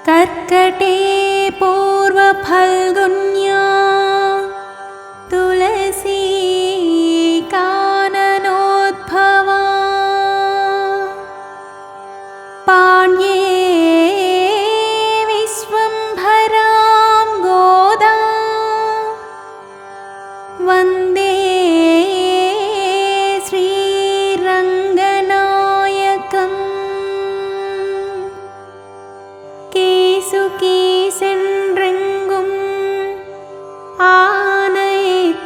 कर्कटे पूर्वफल्गुन्या तुलसी काननोद्भवा पाण्ये विश्वम्भरां गोदा वन्दे श्रीरङ्गनायकम् केसुकीसेन्रेङ्गुम् आनयिच्चात्तन्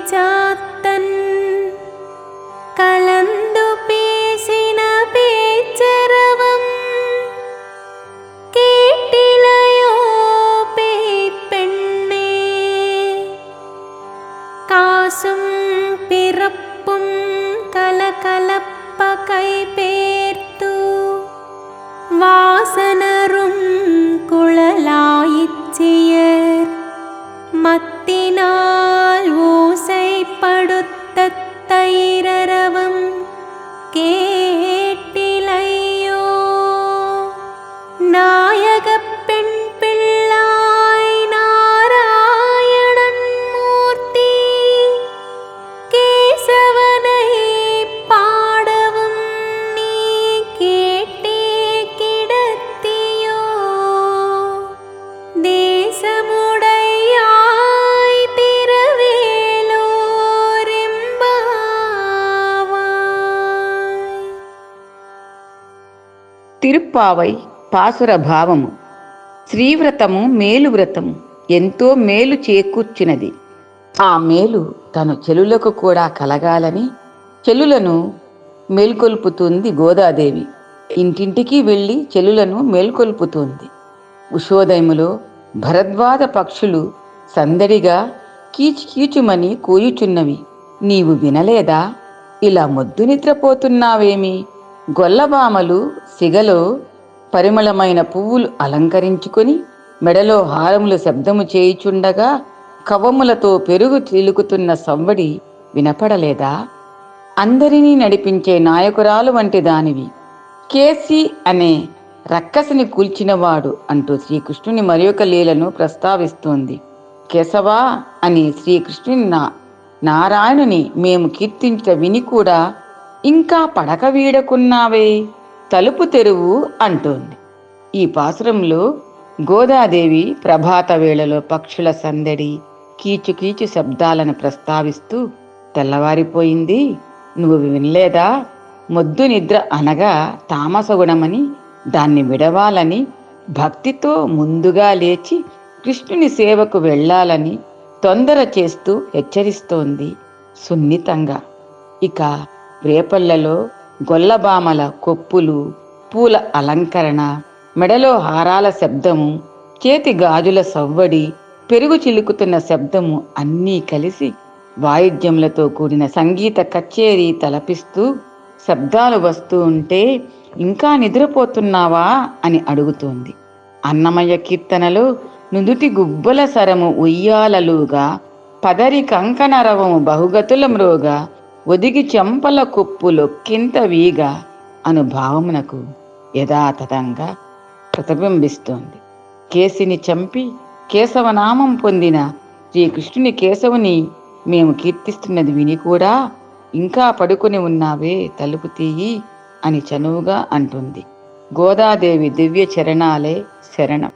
कलन्दु पेसिन पेच्चरवम् केट्टिलयो पेप्पेण्णे कासुं पिरप्पुं कलकलप्प कैपेर्तु वासनरुं कुळलायिच्चियर मत्तिनाल ओसैपडुत्त तैररवं केट्टिलैयो नायकப் பெண் பிள்ளாய் நாராயணன் மூர்த்தி கேசவனை பாடவும் நீ கேட்டே கிடத்தியோ தேசமுடையாய் తిరువేలోరెంబావాయ్. తిరుప్పావై పాసుర భావము. శ్రీవ్రతము మేలు వ్రతము ఎంతో మేలు చేకూర్చినది. ఆ మేలు తను చెలులకు కూడా కలగాలని చెలులను మేల్కొల్పుతుంది గోదాదేవి. ఇంటింటికి వెళ్ళి చెలులను మేల్కొల్పుతుంది. ఉషోదయములో భరద్వాజ పక్షులు సందడిగా కీచుకీచుమని కూయుచున్నవి. నీవు వినలేదా? ఇలా మొద్దు నిద్రపోతున్నావేమి? గొల్లబామలు సిగలో పరిమళమైన పువ్వులు అలంకరించుకొని మెడలో హారములు శబ్దము చేయుచుండగా కవ్వములతో పెరుగు చిలుకుతున్న సవ్వడి వినపడలేదా? అందరినీ నడిపించే నాయకురాలు వంటి దానివి. కేసి అనే రక్కసిని కూల్చినవాడు అంటూ శ్రీకృష్ణుని మరియొక లీలను ప్రస్తావిస్తోంది. కేశవా అని శ్రీకృష్ణుని నారాయణుని మేము కీర్తించ విని కూడా ఇంకా పడక వీడకున్నావే, తలుపు తెరువు అంటోంది. ఈ పాసురంలో గోదాదేవి ప్రభాత వేళలో పక్షుల సందడి, కీచుకీచు శబ్దాలను ప్రస్తావిస్తూ తెల్లవారిపోయింది, నువ్వు వినలేదా? మొద్దు నిద్ర అనగా తామసగుణమని, దాన్ని విడవాలని, భక్తితో ముందుగా లేచి కృష్ణుని సేవకు వెళ్ళాలని తొందర చేస్తూ హెచ్చరిస్తోంది సున్నితంగా. ఇక రేపళ్లలో గొల్లబామల కొప్పులు, పూల అలంకరణ, మెడలో హారాల శబ్దము, చేతి గాజుల సవ్వడి, పెరుగు చిలుకుతున్న శబ్దము అన్నీ కలిసి వాయిద్యములతో కూడిన సంగీత కచేరీ తలపిస్తూ శబ్దాలు వస్తూ ఉంటే ఇంకా నిద్రపోతున్నావా అని అడుగుతోంది. అన్నమయ్య కీర్తనలో నుదుటి గుబ్బల సరము ఉయ్యాలలుగా, పదరి కంకణరవము బహుగతుల మ్రోగా, ఒదిగి చెంపల కుప్పులొక్కింత వీగా అను భావమునకు యథాతథంగా ప్రతిబింబిస్తోంది. కేసిని చంపి కేశవనామం పొందిన శ్రీకృష్ణుని కేశవుని మేము కీర్తిస్తున్నది విని కూడా ఇంకా పడుకొని ఉన్నావే, తలుపు తీయి అని చనువుగా అంటుంది. గోదాదేవి దివ్య చరణాలే శరణం.